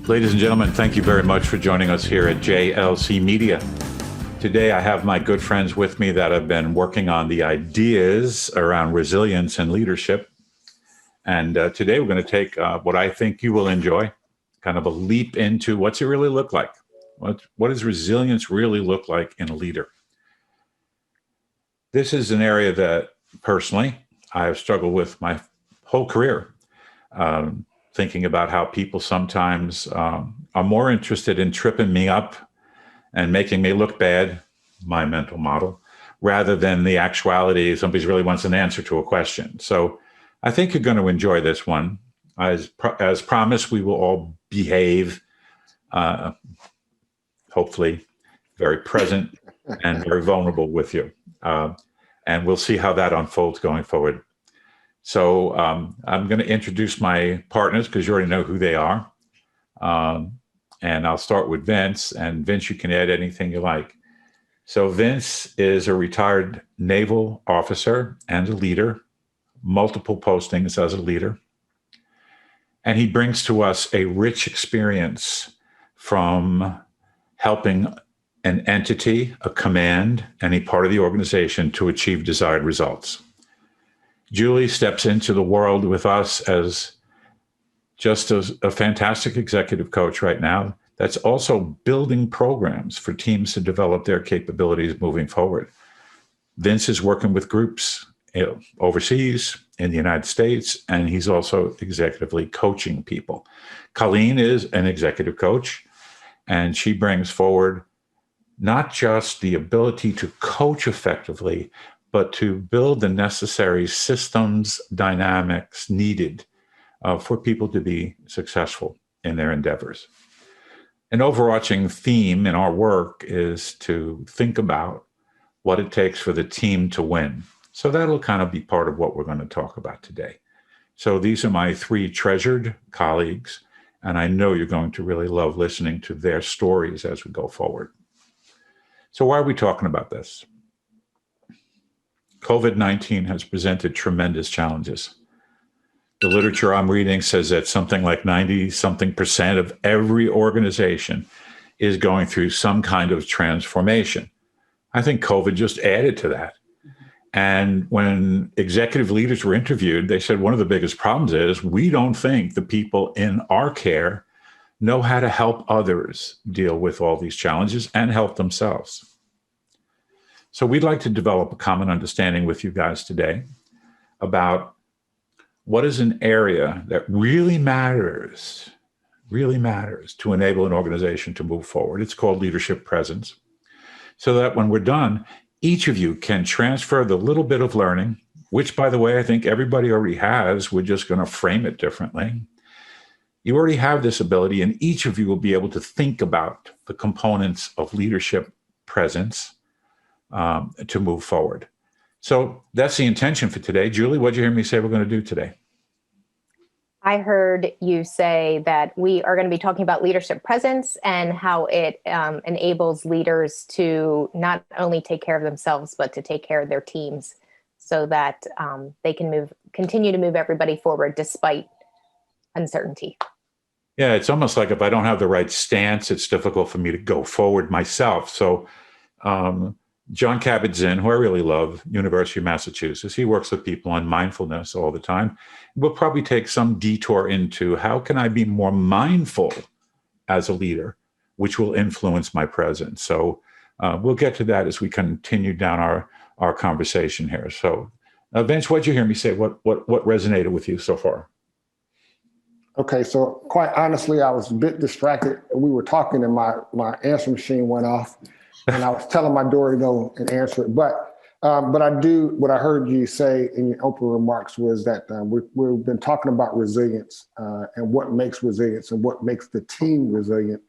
Ladies and gentlemen, thank you very much for joining us here at JLC Media. Today, I have my good friends with me that have been working on the ideas around resilience and leadership. And today, we're going to take what I think you will enjoy, kind of a leap into what's it really look like? What does resilience really look like in a leader? This is an area that personally I have struggled with my whole career. Thinking about how people sometimes are more interested in tripping me up and making me look bad, my mental model, rather than the actuality. Somebody really wants an answer to a question. So I think you're going to enjoy this one. As promised, we will all behave, hopefully very present and very vulnerable with you. And we'll see how that unfolds going forward. So I'm going to introduce my partners because you already know who they are. And I'll start with Vince. And Vince, you can add anything you like. So Vince is a retired naval officer and a leader, multiple postings as a leader. And he brings to us a rich experience from helping an entity, a command, any part of the organization to achieve desired results. Julie steps into the world with us as just a fantastic executive coach right now that's also building programs for teams to develop their capabilities moving forward. Vince is working with groups overseas in the United States, and he's also executively coaching people. Colleen is an executive coach, and she brings forward not just the ability to coach effectively, but to build the necessary systems dynamics needed for people to be successful in their endeavors. An overarching theme in our work is to think about what it takes for the team to win. So that'll kind of be part of what we're going to talk about today. So these are my three treasured colleagues, and I know you're going to really love listening to their stories as we go forward. So why are we talking about this? COVID-19 has presented tremendous challenges. The literature I'm reading says that something like 90-something% of every organization is going through some kind of transformation. I think COVID just added to that. And when executive leaders were interviewed, they said one of the biggest problems is we don't think the people in our care know how to help others deal with all these challenges and help themselves. So we'd like to develop a common understanding with you guys today about what is an area that really matters to enable an organization to move forward. It's called leadership presence. So that when we're done, each of you can transfer the little bit of learning, which, by the way, I think everybody already has. We're just going to frame it differently. You already have this ability, and each of you will be able to think about the components of leadership presence to move forward. So that's the intention for today. Julie, what did you hear me say we're going to do today? I heard you say that we are going to be talking about leadership presence and how it enables leaders to not only take care of themselves, but to take care of their teams so that they can continue to move everybody forward despite uncertainty. Yeah, it's almost like if I don't have the right stance, it's difficult for me to go forward myself. So John Kabat-Zinn, who I really love, University of Massachusetts, he works with people on mindfulness all the time. We'll probably take some detour into how can I be more mindful as a leader, which will influence my presence. So we'll get to that as we continue down our conversation here. So Vince, what did you hear me say? What resonated with you so far? Okay, so quite honestly, I was a bit distracted. We were talking and my answer machine went off. And I was telling my daughter to go and answer it. But what I heard you say in your opening remarks was that we've been talking about resilience and what makes resilience and what makes the team resilient.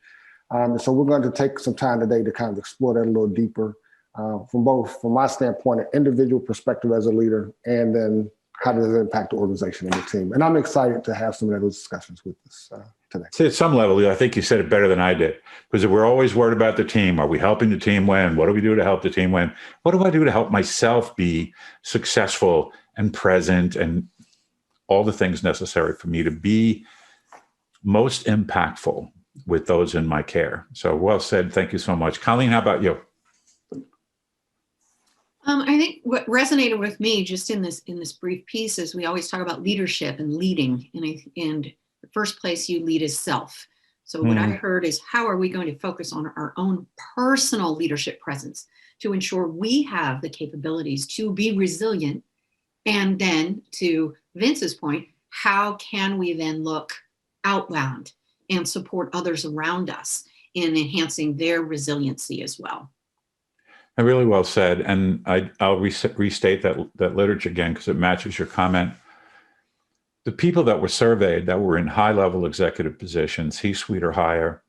So we're going to take some time today to kind of explore that a little deeper from my standpoint, an individual perspective as a leader, and then how does it impact the organization and the team? And I'm excited to have some of those discussions with us today. See, at some level, I think you said it better than I did, because we're always worried about the team. Are we helping the team win? What do we do to help the team win? What do I do to help myself be successful and present and all the things necessary for me to be most impactful with those in my care. So well said. Thank you so much. Colleen, how about you? I think what resonated with me just in this brief piece is we always talk about leadership and leading, and the first place you lead is self. So what I heard is, how are we going to focus on our own personal leadership presence to ensure we have the capabilities to be resilient? And then, to Vince's point, how can we then look outbound and support others around us in enhancing their resiliency as well? And really well said. And I'll restate that literature again, because it matches your comment. The people that were surveyed that were in high-level executive positions, C-suite or higher,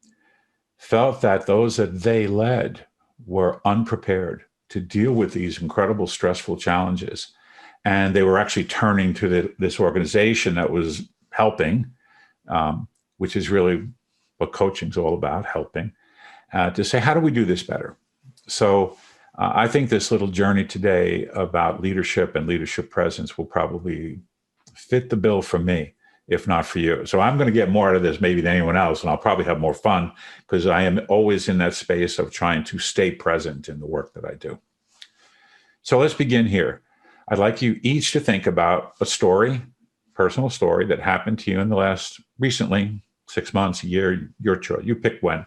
felt that those that they led were unprepared to deal with these incredible stressful challenges. And they were actually turning to this organization that was helping, which is really what coaching is all about, helping, to say, how do we do this better? So I think this little journey today about leadership and leadership presence will probably fit the bill for me, if not for you. So I'm going to get more out of this maybe than anyone else, and I'll probably have more fun because I am always in that space of trying to stay present in the work that I do. So let's begin here. I'd like you each to think about a story, personal story that happened to you in the last recently, 6 months, a year, your choice. You pick when.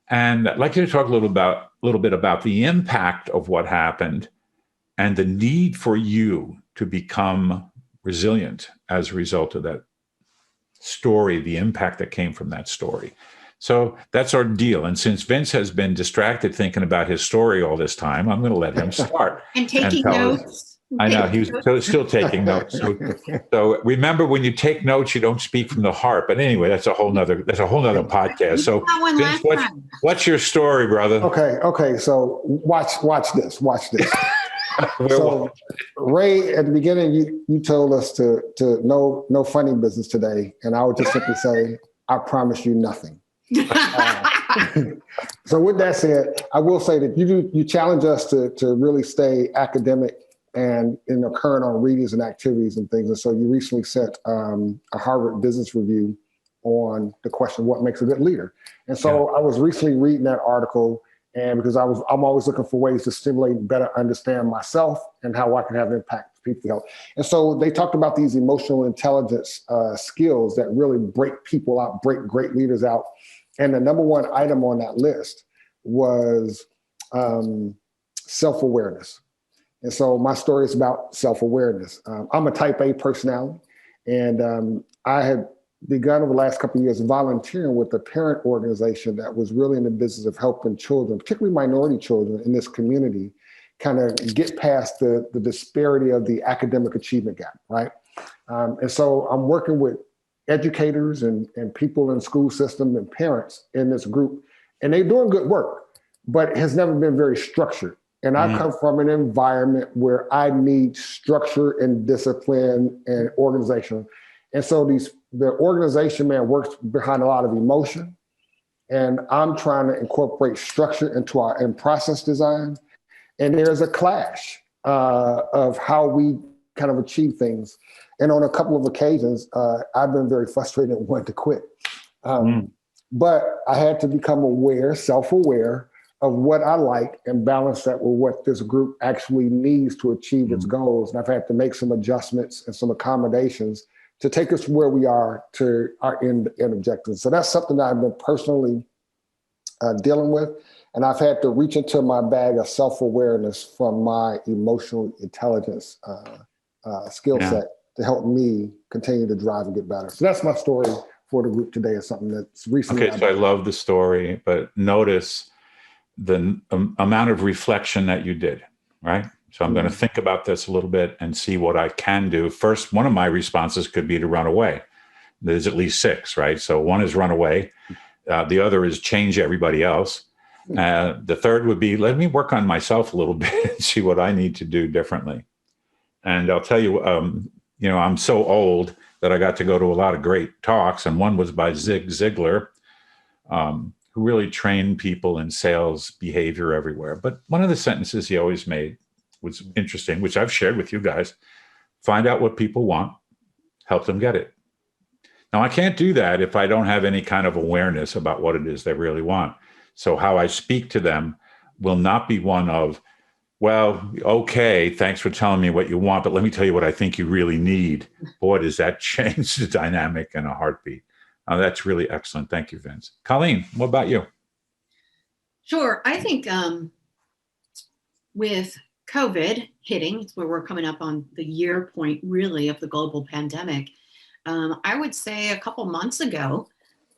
And I'd like you to talk a little bit about the impact of what happened and the need for you to become resilient as a result of that story, the impact that came from that story. So that's our deal. And since Vince has been distracted thinking about his story all this time, I'm going to let him start. And taking notes. I know he's still taking notes. So remember, when you take notes, you don't speak from the heart. But anyway, that's a whole nother podcast. So Vince, what's your story, brother? Okay. So watch this. So Ray, at the beginning, you told us to no funny business today, and I would just simply say, I promise you nothing. So with that said, I will say that you challenge us to really stay academic and current on readings and activities and things. And so you recently sent a Harvard Business Review on the question, what makes a good leader? And so I was recently reading that article, and because I'm always looking for ways to stimulate and better understand myself and how I can have impact for people's health. And so they talked about these emotional intelligence skills that really break people out, break great leaders out. And the number one item on that list was self-awareness. And so my story is about self-awareness. I'm a type A personality, and I had begun over the last couple of years volunteering with a parent organization that was really in the business of helping children, particularly minority children in this community, kind of get past the disparity of the academic achievement gap, right? And so I'm working with educators and people in the school system and parents in this group, and they're doing good work, but it has never been very structured. And I come from an environment where I need structure and discipline and organization. And so the organization works behind a lot of emotion. And I'm trying to incorporate structure into our process design. And there's a clash of how we kind of achieve things. And on a couple of occasions, I've been very frustrated and wanted to quit. But I had to become self-aware of what I like and balance that with what this group actually needs to achieve its goals. And I've had to make some adjustments and some accommodations to take us where we are to our end objectives. So that's something that I've been personally dealing with. And I've had to reach into my bag of self-awareness from my emotional intelligence skill set to help me continue to drive and get better. So that's my story for the group today. Is something that's recently. Okay, so I love the story, but notice the amount of reflection that you did, right? So I'm going to think about this a little bit and see what I can do. First, one of my responses could be to run away. There's at least 6, right? So one is run away. The other is change everybody else. The third would be, let me work on myself a little bit and see what I need to do differently. And I'll tell you, I'm so old that I got to go to a lot of great talks. And one was by Zig Ziglar, who really trained people in sales behavior everywhere. But one of the sentences he always made was interesting, which I've shared with you guys. Find out what people want, help them get it. Now, I can't do that if I don't have any kind of awareness about what it is they really want. So how I speak to them will not be one of, well, okay, thanks for telling me what you want, but let me tell you what I think you really need. Boy, does that change the dynamic in a heartbeat. That's really excellent. Thank you, Vince. Colleen, what about you? Sure. I think with COVID hitting, it's where we're coming up on the year point, really, of the global pandemic. I would say a couple months ago,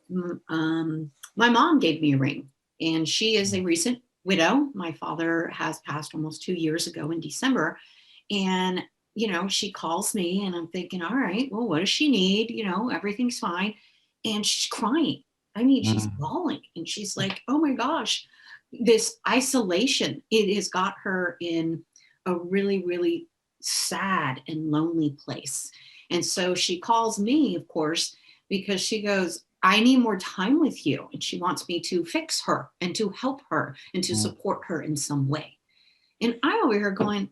my mom gave me a ring, and she is a recent widow. My father has passed almost 2 years ago in December. And, she calls me and I'm thinking, all right, well, what does she need? Everything's fine. And she's crying. I mean, she's bawling, and she's like, oh my gosh, this isolation, it has got her in a really, really sad and lonely place. And so she calls me, of course, because she goes, I need more time with you. And she wants me to fix her and to help her and to support her in some way. And I'm over here going,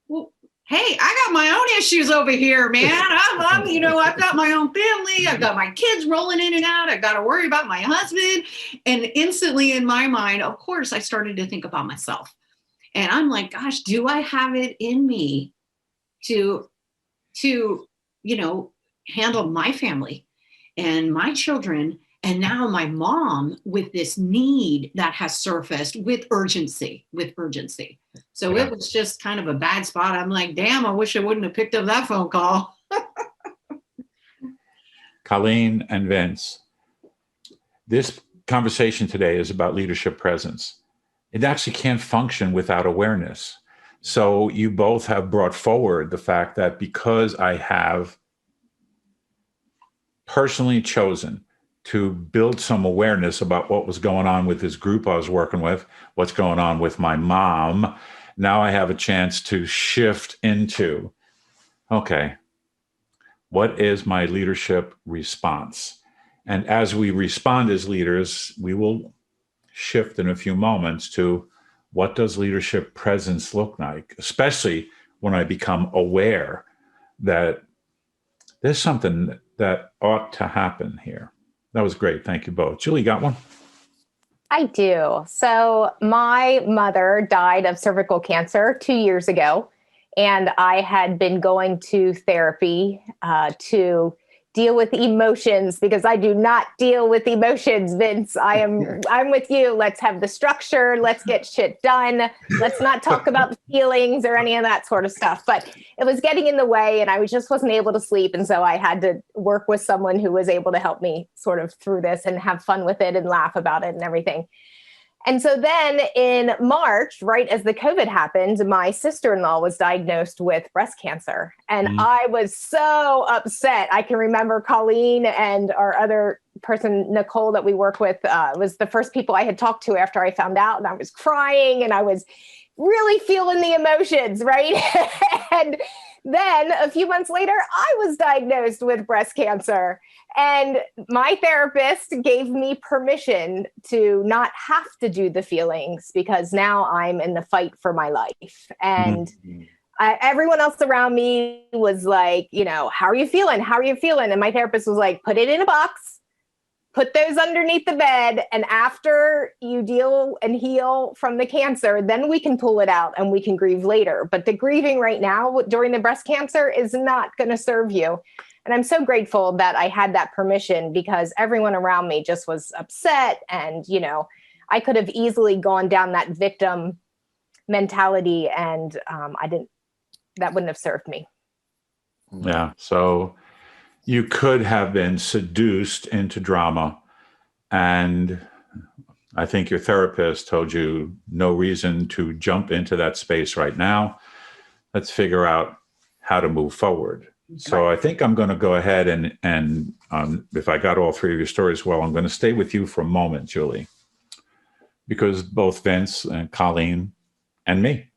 well, hey, I got my own issues over here, man. I've got my own family. I've got my kids rolling in and out. I've got to worry about my husband. And instantly in my mind, of course, I started to think about myself. And I'm like, gosh, do I have it in me to handle my family and my children, and now my mom with this need that has surfaced with urgency. So It was just kind of a bad spot. I'm like, damn, I wish I wouldn't have picked up that phone call. Colleen and Vince, this conversation today is about leadership presence. It actually can't function without awareness. So you both have brought forward the fact that because I have personally chosen to build some awareness about what was going on with this group I was working with, what's going on with my mom, now I have a chance to shift into, okay, what is my leadership response? And as we respond as leaders, we will shift in a few moments to what does leadership presence look like, especially when I become aware that there's something that ought to happen here. That was great. Thank you both. Julie, got one? I do. So my mother died of cervical cancer 2 years ago, and I had been going to therapy to deal with emotions, because I do not deal with emotions, Vince. I'm with you. Let's have the structure. Let's get shit done. Let's not talk about the feelings or any of that sort of stuff. But it was getting in the way, and I just wasn't able to sleep. And so I had to work with someone who was able to help me sort of through this and have fun with it and laugh about it and everything. And so then in March, right as the COVID happened, my sister-in-law was diagnosed with breast cancer. And I was so upset. I can remember Colleen and our other person, Nicole, that we work with, was the first people I had talked to after I found out. And I was crying and I was really feeling the emotions, right? And then a few months later, I was diagnosed with breast cancer. And my therapist gave me permission to not have to do the feelings, because now I'm in the fight for my life. And everyone else around me was like, how are you feeling? How are you feeling? And my therapist was like, put it in a box, put those underneath the bed. And after you deal and heal from the cancer, then we can pull it out and we can grieve later. But the grieving right now during the breast cancer is not going to serve you. And I'm so grateful that I had that permission, because everyone around me just was upset. And, I could have easily gone down that victim mentality, and that wouldn't have served me. Yeah. So you could have been seduced into drama. And I think your therapist told you no reason to jump into that space right now. Let's figure out how to move forward. So I think I'm going to go ahead and if I got all three of your stories well, I'm going to stay with you for a moment, Julie, because both Vince and Colleen and me,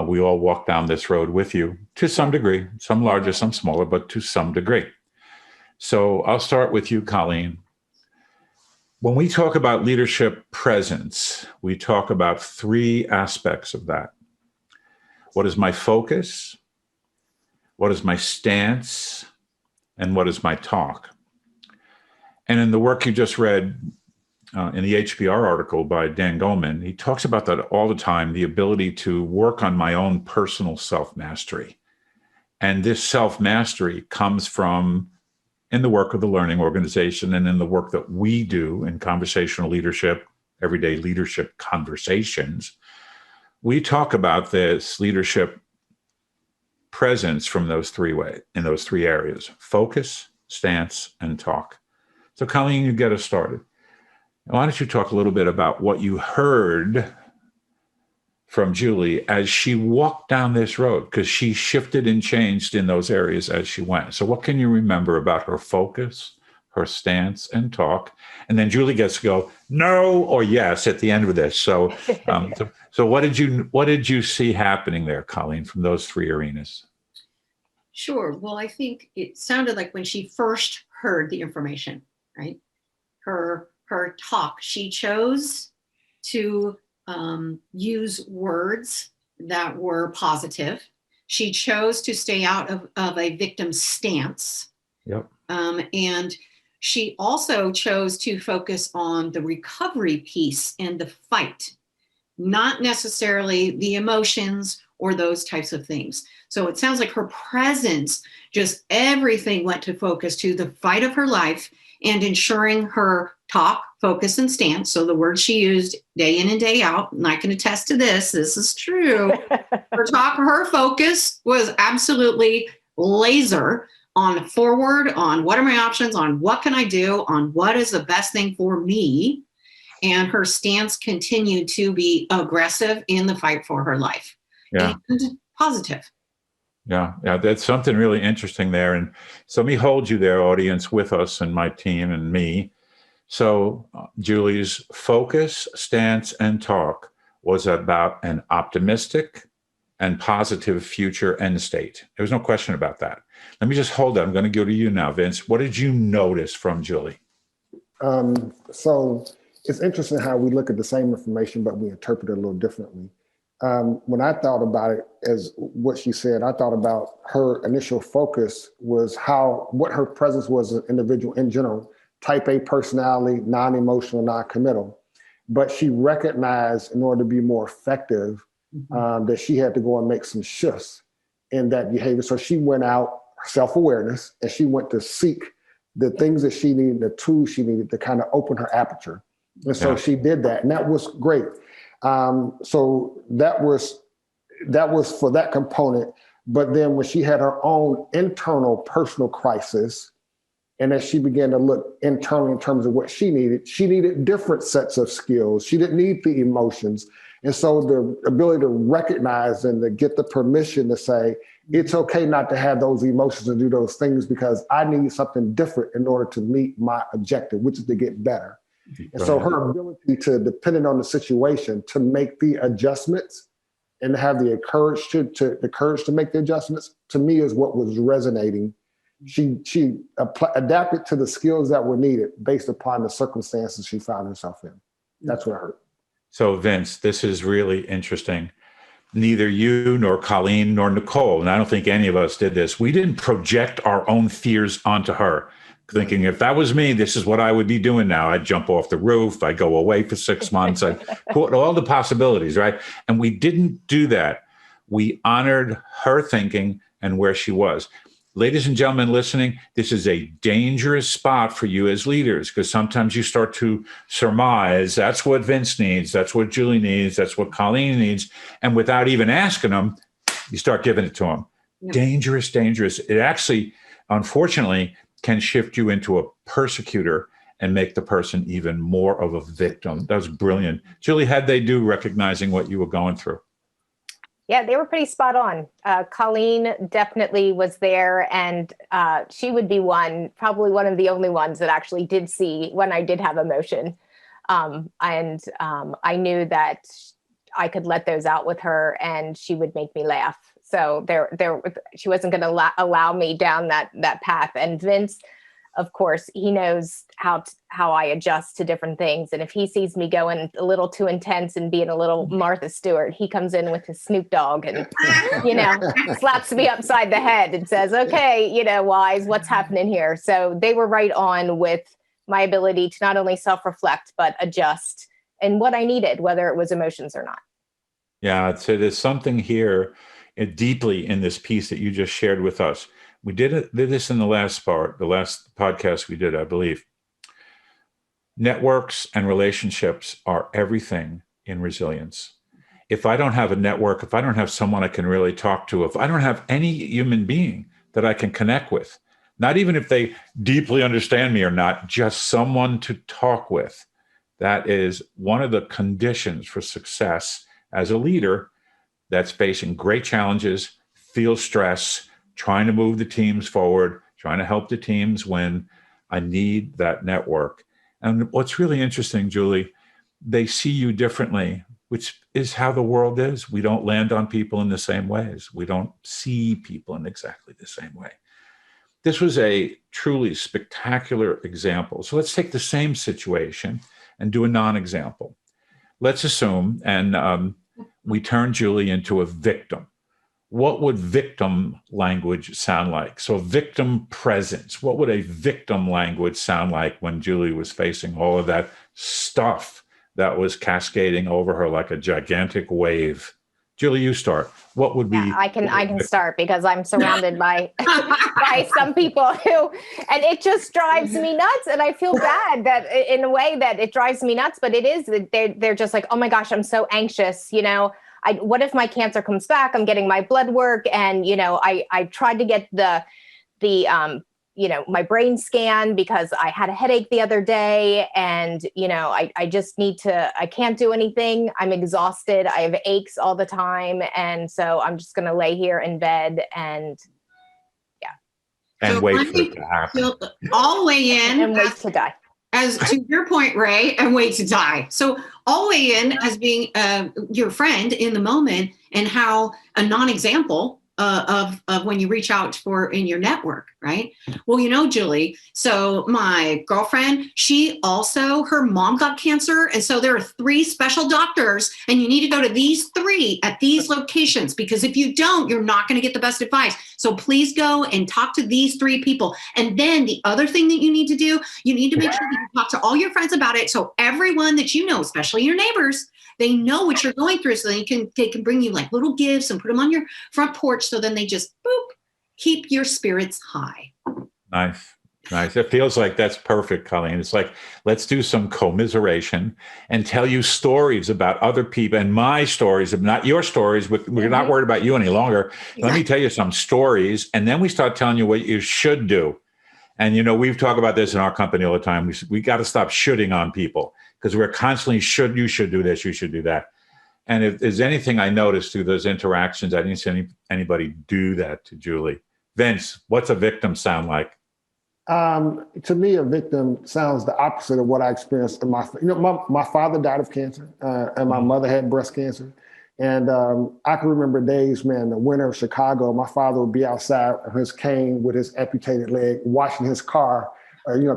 we all walked down this road with you to some degree, some larger, some smaller, but to some degree. So I'll start with you, Colleen. When we talk about leadership presence, we talk about three aspects of that. What is my focus? What is my stance? And what is my talk? And in the work you just read in the HBR article by Dan Goleman, he talks about that all the time, the ability to work on my own personal self-mastery. And this self-mastery comes from in the work of the learning organization and in the work that we do in conversational leadership, everyday leadership conversations. We talk about this leadership presence from those in those three areas: focus, stance, and talk. So Colleen, you get us started. Why don't you talk a little bit about what you heard from Julie as she walked down this road, because she shifted and changed in those areas as she went. So what can you remember about her focus, her stance, and talk? And then Julie gets to go no or yes at the end of this. So, so what did you see happening there, Colleen, from those three arenas? Sure. Well, I think it sounded like when she first heard the information, right? Her talk, she chose to use words that were positive. She chose to stay out of a victim stance. Yep. And she also chose to focus on the recovery piece and the fight, not necessarily the emotions or those types of things. So it sounds like her presence, just everything went to focus to the fight of her life and ensuring her talk, focus, and stance. So the words she used day in and day out, and I can attest to this is true. Her talk, her focus was absolutely laser on forward, on what are my options, on what can I do, on what is the best thing for me. And her stance continued to be aggressive in the fight for her life. Yeah. And positive. Yeah, that's something really interesting there. And so let me hold you there, audience, with us and my team and me. So Julie's focus, stance, and talk was about an optimistic and positive future end state. There was no question about that. Let me just hold that. I'm going to go to you now, Vince. What did you notice from Julie? So it's interesting how we look at the same information, but we interpret it a little differently. When I thought about it as what she said, I thought about her initial focus was what her presence was as an individual in general, type A personality, non-emotional, non-committal. But she recognized in order to be more effective that she had to go and make some shifts in that behavior. So she went out, self-awareness, and she went to seek the things that she needed, the tools she needed to kind of open her aperture. And so she did that, and that was great. So that was for that component. But then when she had her own internal personal crisis, and as she began to look internally in terms of what she needed different sets of skills. She didn't need the emotions. And so the ability to recognize and to get the permission to say, it's okay not to have those emotions and do those things because I need something different in order to meet my objective, which is to get better. And so her ability to, depending on the situation, to make the adjustments and have the courage to make the adjustments, to me is what was resonating. She adapted to the skills that were needed based upon the circumstances she found herself in. That's what I heard. So Vince, this is really interesting. Neither you nor Colleen nor Nicole, and I don't think any of us did this, we didn't project our own fears onto her, thinking if that was me, this is what I would be doing now. I'd jump off the roof. I'd go away for 6 months. I'd put all the possibilities, right? And we didn't do that. We honored her thinking and where she was. Ladies and gentlemen listening, this is a dangerous spot for you as leaders because sometimes you start to surmise that's what Vince needs, that's what Julie needs, that's what Colleen needs. And without even asking them, you start giving it to them. Yeah. Dangerous, dangerous. It actually, unfortunately, can shift you into a persecutor and make the person even more of a victim. That was brilliant. Julie, how'd they do recognizing what you were going through? Yeah, they were pretty spot on. Colleen definitely was there, and she would be probably one of the only ones that actually did see when I did have emotion. And I knew that I could let those out with her and she would make me laugh. So she wasn't going to allow me down that path. And Vince, of course, he knows how I adjust to different things. And if he sees me going a little too intense and being a little Martha Stewart, he comes in with his Snoop Dogg and, slaps me upside the head and says, okay, Wise, what's happening here? So they were right on with my ability to not only self-reflect, but adjust and what I needed, whether it was emotions or not. Yeah, so there's something here deeply in this piece that you just shared with us. We did this in the last podcast we did, I believe. Networks and relationships are everything in resilience. If I don't have a network, if I don't have someone I can really talk to, if I don't have any human being that I can connect with, not even if they deeply understand me or not, just someone to talk with, that is one of the conditions for success as a leader that's facing great challenges, feels stress, trying to move the teams forward, trying to help the teams win. I need that network. And what's really interesting, Julie, they see you differently, which is how the world is. We don't land on people in the same ways. We don't see people in exactly the same way. This was a truly spectacular example. So let's take the same situation and do a non-example. Let's assume, and we turn Julie into a victim. What would victim language sound like? So victim presence. What would a victim language sound like when Julie was facing all of that stuff that was cascading over her like a gigantic wave? Julie, you start. What would be? Yeah, I can start because I'm surrounded by by some people who, and it just drives me nuts. And I feel bad that in a way that it drives me nuts, but it is that they're just like, oh my gosh, I'm so anxious. What if my cancer comes back? I'm getting my blood work, and I tried to get the my brain scan because I had a headache the other day, and I just I can't do anything. I'm exhausted. I have aches all the time, and so I'm just going to lay here in bed and wait for it to happen. All weigh in and wait to die. As to your point, Ray, and wait to die. So all weigh in as being your friend in the moment, and how a non-example of when you reach out in your network, right? Well, Julie, so my girlfriend, her mom got cancer. And so there are 3 special doctors, and you need to go to these 3 at these locations, because if you don't, you're not going to get the best advice. So please go and talk to these 3 people. And then the other thing that you need to do, you need to make sure that you talk to all your friends about it. So everyone that especially your neighbors, they know what you're going through, so they can bring you like little gifts and put them on your front porch. So then they just keep your spirits high. Nice. It feels like that's perfect, Colleen. It's like, let's do some commiseration and tell you stories about other people, and my stories, not your stories. We're not worried about you any longer. Let me tell you some stories, and then we start telling you what you should do. And we've talked about this in our company all the time. We got to stop shoulding on people, because we're constantly you should do this, you should do that. And if there's anything I noticed through those interactions, I didn't see anybody do that to Julie. Vince, what's a victim sound like? To me, a victim sounds the opposite of what I experienced in my father died of cancer, and my mother had breast cancer. And I can remember days, man, the winter of Chicago, my father would be outside on his cane with his amputated leg, washing his car,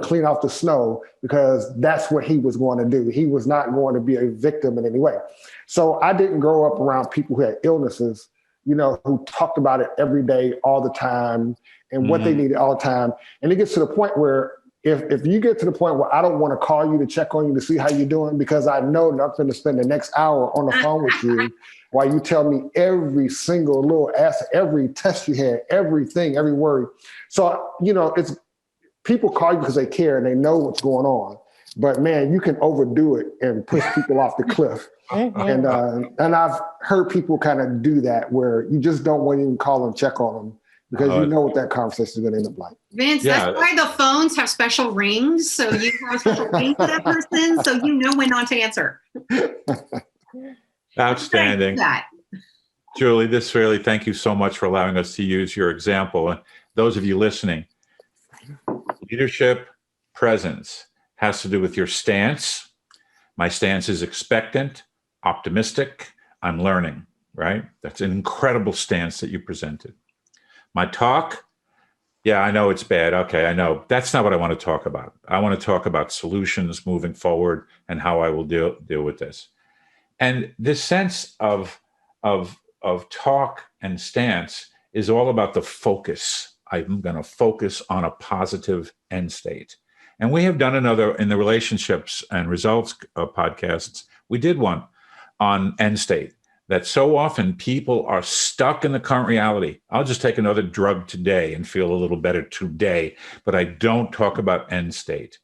clean off the snow, because that's what he was going to do. He was not going to be a victim in any way. So I didn't grow up around people who had illnesses, who talked about it every day, all the time, and what they needed all the time. And it gets to the point where if you get to the point where I don't want to call you to check on you to see how you're doing, because I know that I'm going to spend the next hour on the phone with you while you tell me every single little answer, every test you had, everything, every word. So, it's people call you because they care and they know what's going on. But man, you can overdo it and push people off the cliff. And I've heard people kind of do that, where you just don't want to even call them, check on them, because you know what that conversation is going to end up like. Vince, that's why the phones have special rings. So you have a special ring for that person, so you know when not to answer. Outstanding. Julie, thank you so much for allowing us to use your example. And those of you listening, leadership presence has to do with your stance. My stance is expectant, optimistic. I'm learning, right? That's an incredible stance that you presented. My talk, yeah, I know it's bad. Okay, I know. That's not what I want to talk about. I want to talk about solutions moving forward and how I will deal with this. And this sense of talk and stance is all about the focus. I'm going to focus on a positive end state. And we have done another in the relationships and results podcasts. We did one on end state, that so often people are stuck in the current reality. I'll just take another drug today and feel a little better today, but I don't talk about end state.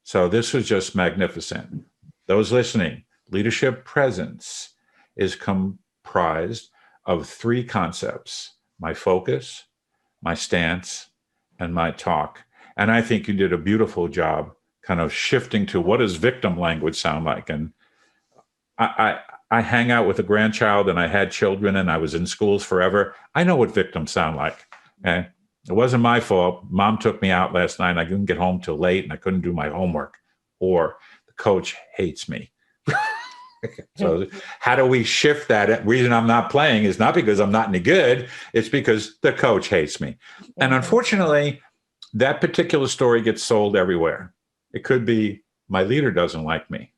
So this was just magnificent. Those listening, leadership presence is comprised of 3 concepts: my focus, my stance, and my talk. And I think you did a beautiful job kind of shifting to what does victim language sound like. And I hang out with a grandchild, and I had children, and I was in schools forever. I know what victims sound like. Okay. It wasn't my fault. Mom took me out last night and I couldn't get home till late and I couldn't do my homework, or the coach hates me. So how do we shift that? The reason I'm not playing is not because I'm not any good. It's because the coach hates me. And unfortunately, that particular story gets sold everywhere. It could be my leader doesn't like me.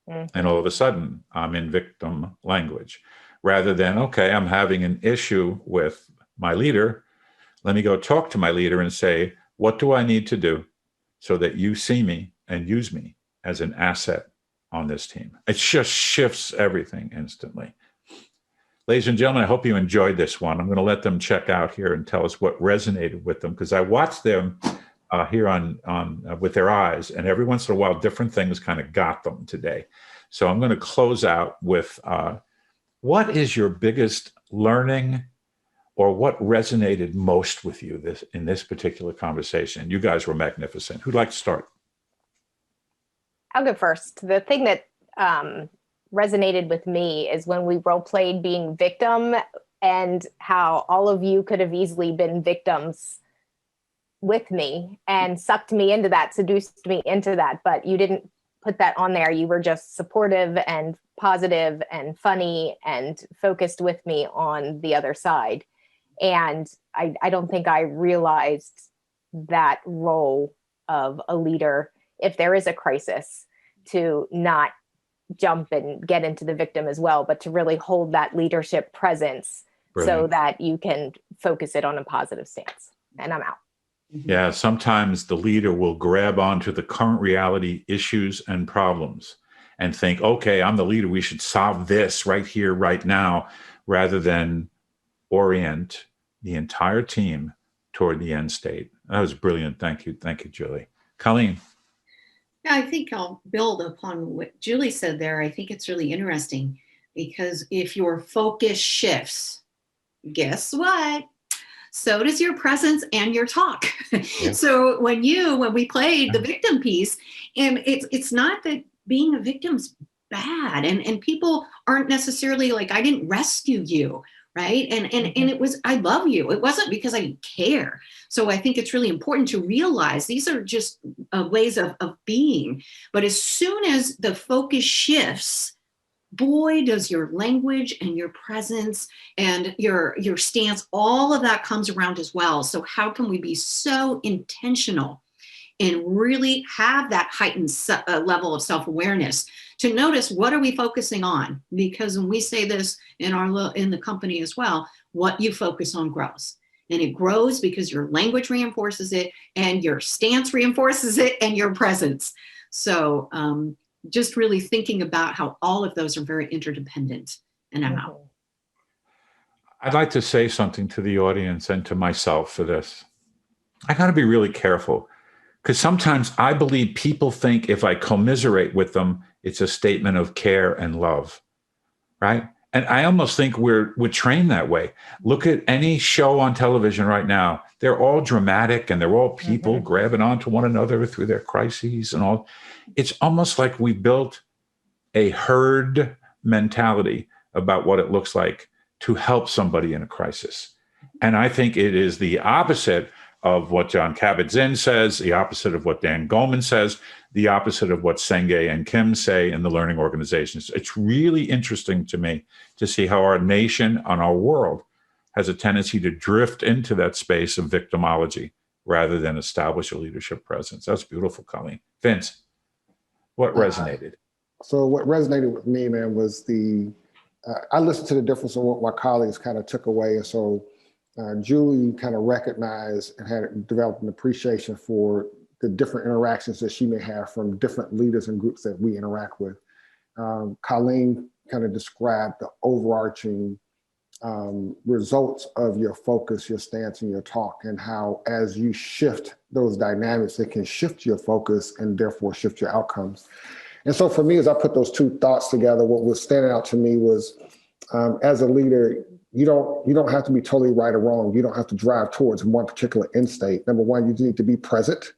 And all of a sudden I'm in victim language, rather than, okay, I'm having an issue with my leader. Let me go talk to my leader and say, what do I need to do so that you see me and use me as an asset on this team? It just shifts everything instantly. Ladies and gentlemen, I hope you enjoyed this one. I'm going to let them check out here and tell us what resonated with them, because I watched them here on with their eyes, and every once in a while, different things kind of got them today. So I'm going to close out with what is your biggest learning, or what resonated most with you in this particular conversation? You guys were magnificent. Who'd like to start? I'll go first. The thing that resonated with me is when we role played being victim, and how all of you could have easily been victims with me and sucked me into that, seduced me into that, but you didn't put that on there. You were just supportive and positive and funny and focused with me on the other side. And I don't think I realized that role of a leader, if there is a crisis, to not jump and get into the victim as well, but to really hold that leadership presence. Brilliant. So that you can focus it on a positive stance. And I'm out. Yeah, sometimes the leader will grab onto the current reality issues and problems and think, okay, I'm the leader, we should solve this right here, right now, rather than orient the entire team toward the end state. That was brilliant. Thank you. Thank you, Julie. Colleen. Yeah, I think I'll build upon what Julie said there. I think it's really interesting, because if your focus shifts, guess what? So does your presence and your talk. Yeah. So when we played the victim piece, and it's not that being a victim's bad, and people aren't necessarily like, I didn't rescue you, right? And it was, I love you. It wasn't because I didn't care. So I think it's really important to realize these are just ways of being. But as soon as the focus shifts, boy, does your language and your presence and your stance, all of that comes around as well. So how can we be so intentional and really have that heightened level of self-awareness to notice, what are we focusing on? Because when we say this in the company as well, what you focus on grows. And it grows because your language reinforces it, and your stance reinforces it, and your presence. So just really thinking about how all of those are very interdependent. And I'm out. I'd like to say something to the audience and to myself for this. I got to be really careful, because sometimes I believe people think if I commiserate with them, it's a statement of care and love, right? And I almost think we're trained that way. Look at any show on television right now. They're all dramatic, and they're all people grabbing onto one another through their crises and all. It's almost like we built a herd mentality about what it looks like to help somebody in a crisis. And I think it is the opposite of what John Kabat-Zinn says, the opposite of what Dan Goleman says, the opposite of what Senge and Kim say in the learning organizations. It's really interesting to me to see how our nation and our world has a tendency to drift into that space of victimology rather than establish a leadership presence. That's beautiful, Colleen. Vince, what resonated? So what resonated with me, man, was I listened to the difference of what my colleagues kind of took away. And so Julie kind of recognized and had developed an appreciation for the different interactions that she may have from different leaders and groups that we interact with. Colleen kind of described the overarching results of your focus, your stance, and your talk, and how as you shift those dynamics, it can shift your focus and therefore shift your outcomes. And so for me, as I put those two thoughts together, what was standing out to me was, as a leader, you don't have to be totally right or wrong. You don't have to drive towards one particular end state. Number one, you need to be present,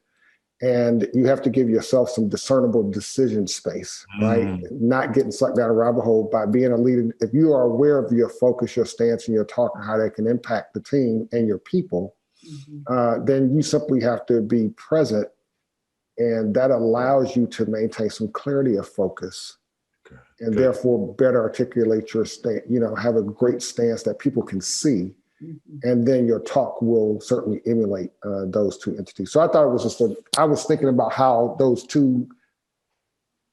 and you have to give yourself some discernible decision space, right? Not getting sucked down a rabbit hole by being a leader. If you are aware of your focus, your stance, and your talk, and how that can impact the team and your people, then you simply have to be present, and that allows you to maintain some clarity of focus. And therefore better articulate your stance, have a great stance that people can see. And then your talk will certainly emulate those two entities. So I thought it was I was thinking about how those two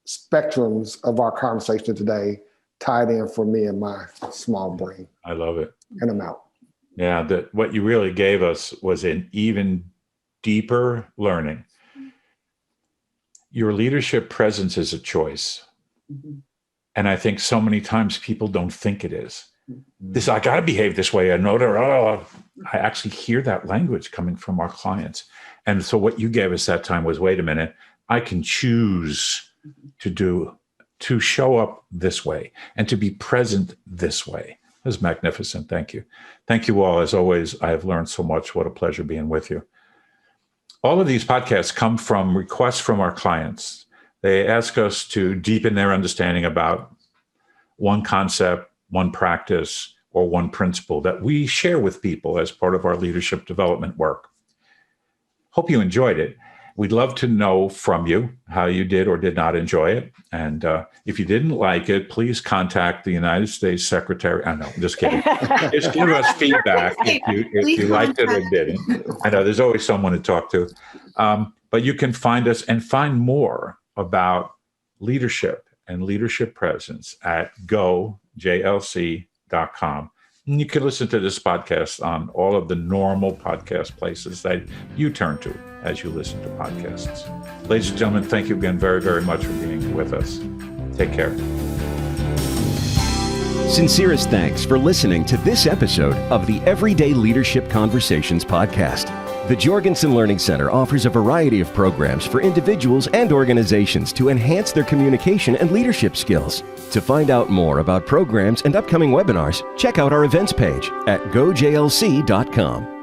spectrums of our conversation today tied in for me and my small brain. I love it. And I'm out. Yeah, what you really gave us was an even deeper learning. Your leadership presence is a choice. And I think so many times people don't think it is. I got to behave this way. I actually hear that language coming from our clients. And so what you gave us that time was, wait a minute, I can choose to show up this way and to be present this way. It was magnificent. Thank you. Thank you all. As always, I have learned so much. What a pleasure being with you. All of these podcasts come from requests from our clients. They ask us to deepen their understanding about one concept, one practice, or one principle that we share with people as part of our leadership development work. Hope you enjoyed it. We'd love to know from you how you did or did not enjoy it. And if you didn't like it, please contact the United States Secretary. I know, I'm just kidding. Just give us feedback if you liked it or didn't. I know there's always someone to talk to. But you can find us and find more about leadership and leadership presence at gojlc.com. And you can listen to this podcast on all of the normal podcast places that you turn to as you listen to podcasts. Ladies and gentlemen, thank you again very, very much for being with us. Take care. Sincerest thanks for listening to this episode of the Everyday Leadership Conversations podcast. The Jorgensen Learning Center offers a variety of programs for individuals and organizations to enhance their communication and leadership skills. To find out more about programs and upcoming webinars, check out our events page at gojlc.com.